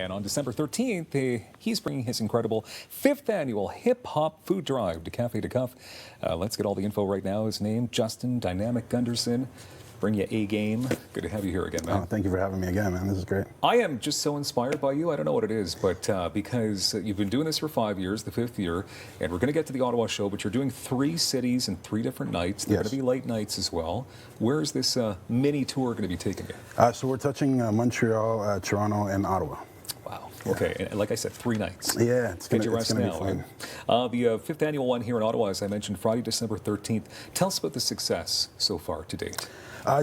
And on December 13th, he's bringing his incredible 5th annual hip-hop food drive to Cafe de Cuff. Let's get all the info right now. His name, Justin Dynamic Gunderson. Bring you A game. Good to have you here again, man. Oh, thank you for having me again, man. This is great. I am just so inspired by you. I don't know what it is, but because you've been doing this for 5 years, the 5th year, and we're going to get to the Ottawa show, but you're doing 3 cities and 3 different nights. They're going to be late nights as well. Where is this mini tour going to be taking you? So we're touching Montreal, Toronto, and Ottawa. Wow. Yeah. Okay, and like I said, 3 nights. Yeah, it's going to be fun. The 5th annual one here in Ottawa, as I mentioned, Friday, December 13th. Tell us about the success so far to date.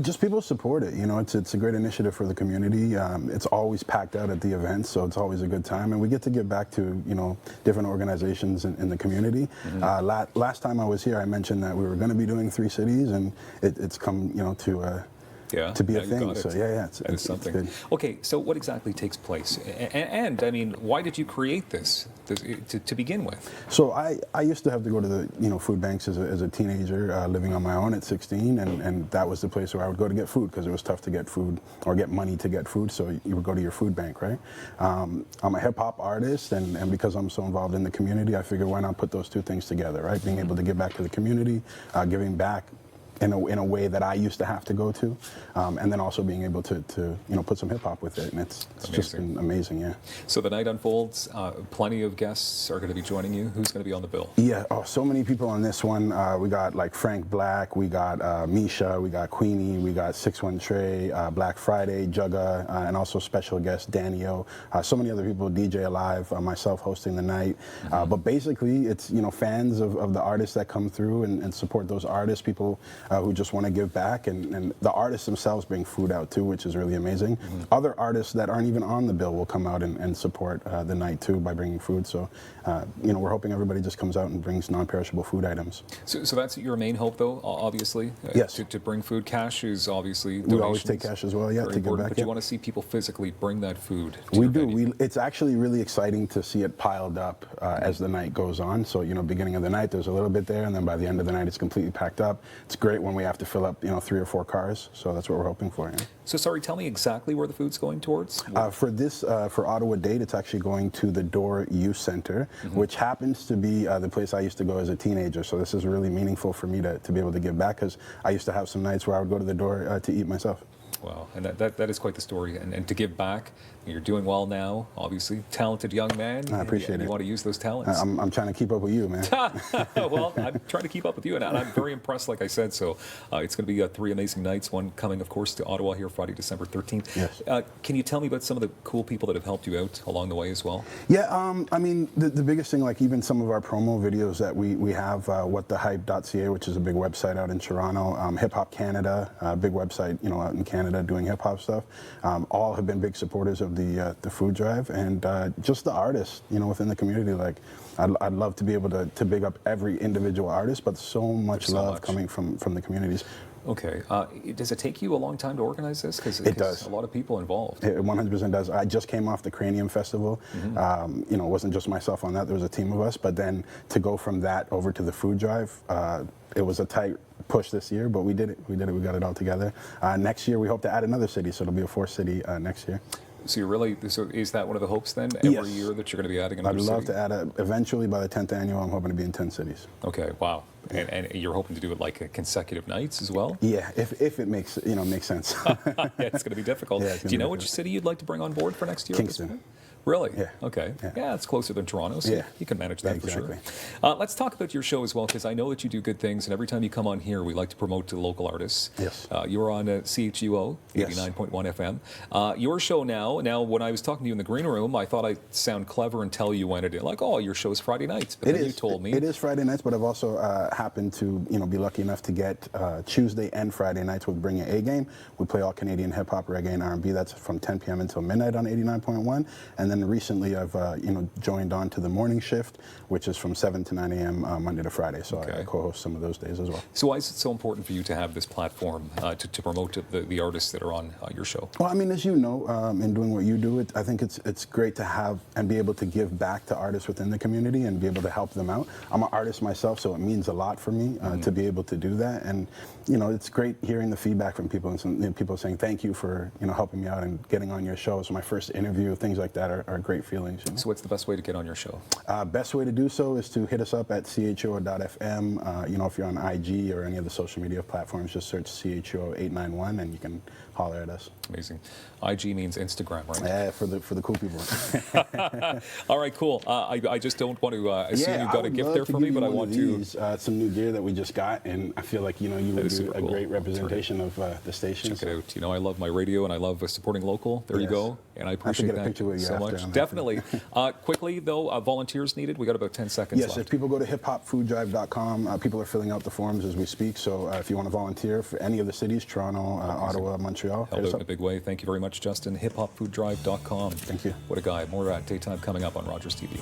Just people support it. You know, it's a great initiative for the community. It's always packed out at the events, so it's always a good time. And we get to give back to, you know, different organizations in the community. Mm-hmm. Last time I was here, I mentioned that we were going to be doing 3 cities, and it's come, you know, to be a thing. So it's something. Good. Okay, so what exactly takes place? And I mean, why did you create this to begin with? So I used to have to go to the food banks as a teenager, living on my own at 16, and that was the place where I would go to get food because it was tough to get food or get money to get food. So you would go to your food bank, right? I'm a hip hop artist, and because I'm so involved in the community, I figured why not put those 2 things together, right? Being able to give back to the community, giving back in a way that I used to have to go to, and then also being able to put some hip hop with it, and it's just been amazing, yeah. So the night unfolds. Plenty of guests are going to be joining you. Who's going to be on the bill? Yeah, so many people on this one. We got like Frank Black, we got Misha, we got Queenie, we got 6-1 Trey, Black Friday, Jugga, and also special guest Danny-O. So many other people, DJ Alive, myself hosting the night. But basically, it's fans of the artists that come through and support those artists. People who just want to give back, and the artists themselves bring food out too, which is really amazing. Other artists that aren't even on the bill will come out and support the night too by bringing food. So, we're hoping everybody just comes out and brings non-perishable food items. So that's your main hope, though, obviously? Yes. To bring food. Cash is obviously We always take cash as well, yeah, to give back. But you want to see people physically bring that food to We your do. venue. It's actually really exciting to see it piled up as the night goes on. So, beginning of the night, there's a little bit there, and then by the end of the night, it's completely packed up. It's great when we have to fill up, 3 or 4 cars. So that's what we're hoping for. Yeah. So, sorry, tell me exactly where the food's going towards? For Ottawa Date, it's actually going to the Door Youth Center, which happens to be the place I used to go as a teenager. So this is really meaningful for me to be able to give back, because I used to have some nights where I would go to the Door to eat myself. Wow, and that is quite the story. And to give back, you're doing well now, obviously. Talented young man. I appreciate it. You want to use those talents. I'm trying to keep up with you, man. Well, I'm trying to keep up with you, and I'm very impressed, like I said. So it's going to be 3 amazing nights, one coming, of course, to Ottawa here Friday, December 13th. Yes. Can you tell me about some of the cool people that have helped you out along the way as well? Yeah, I mean, the biggest thing, like even some of our promo videos that we have, whatthehype.ca, which is a big website out in Toronto, Hip Hop Canada, a big website, out in Canada doing hip hop stuff, all have been big supporters of the food drive, and just the artists, within the community. Like, I'd love to be able to big up every individual artist, but so much love coming from the communities. Okay. Does it take you a long time to organize this? Because it does. A lot of people involved. It 100% does. I just came off the Cranium Festival. It wasn't just myself on that. There was a team of us. But then to go from that over to the food drive, it was a tight push this year, but we did it. We got it all together. Next year, we hope to add another city, so it'll be a 4th city next year. So is that one of the hopes then? Every year that you're going to be adding another city? I'd love to add eventually by the 10th annual, I'm hoping to be in 10 cities. Okay, wow. And you're hoping to do it like consecutive nights as well? Yeah, if it makes sense. Yeah, it's going to be difficult. Yeah, do you know which city you'd like to bring on board for next year? Kingston. Really? Yeah. Okay. Yeah, it's closer than Toronto, so you can manage that for sure. Let's talk about your show as well, because I know that you do good things, and every time you come on here, we like to promote to local artists. Yes. You're on CHUO, 89.1 FM. Your show now, when I was talking to you in the green room, I thought I'd sound clever and tell you when it is. Like, oh, your show's Friday nights. But then you told me. It is Friday nights, but I've also happened to be lucky enough to get Tuesday and Friday nights with Bring Your A Game. We play all Canadian hip hop, reggae, and R&B. That's from 10 p.m. until midnight on 89.1. And then recently I've joined on to the morning shift, which is from 7 to 9 a.m. Monday to Friday. So I co-host some of those days as well. So why is it so important for you to have this platform to promote the artists that are on your show? Well, I mean, as you know, in doing what you do, I think it's great to have and be able to give back to artists within the community and be able to help them out. I'm an artist myself, so it means a lot for me to be able to do that. And it's great hearing the feedback from people and some people saying thank you for helping me out and getting on your show. So my first interview, things like that are great feelings. You know? So what's the best way to get on your show? Best way to do so is to hit us up at cho.fm. You know, if you're on IG or any of the social media platforms, just search cho891 and you can holler at us. Amazing. IG means Instagram, right? Yeah, for the cool people. All right, cool. I just don't want to assume Yeah, you've got a gift there for me, but I want to. Some new gear that we just got, and I feel like, you know, you would do a cool. great representation of the station. Check it out. You know, I love my radio and I love supporting local. There you Yes. go. And I appreciate get a that picture with you so after much. on that. Definitely. Quickly, though, volunteers needed. We got about 10 seconds Yes, left. if people go to hiphopfooddrive.com, people are filling out the forms as we speak. So if you want to volunteer for any of the cities, Toronto, Ottawa, Montreal, Held out in a big way. Thank you very much, Justin. hiphopfooddrive.com. Thank you. What a guy. More daytime coming up on Rogers TV.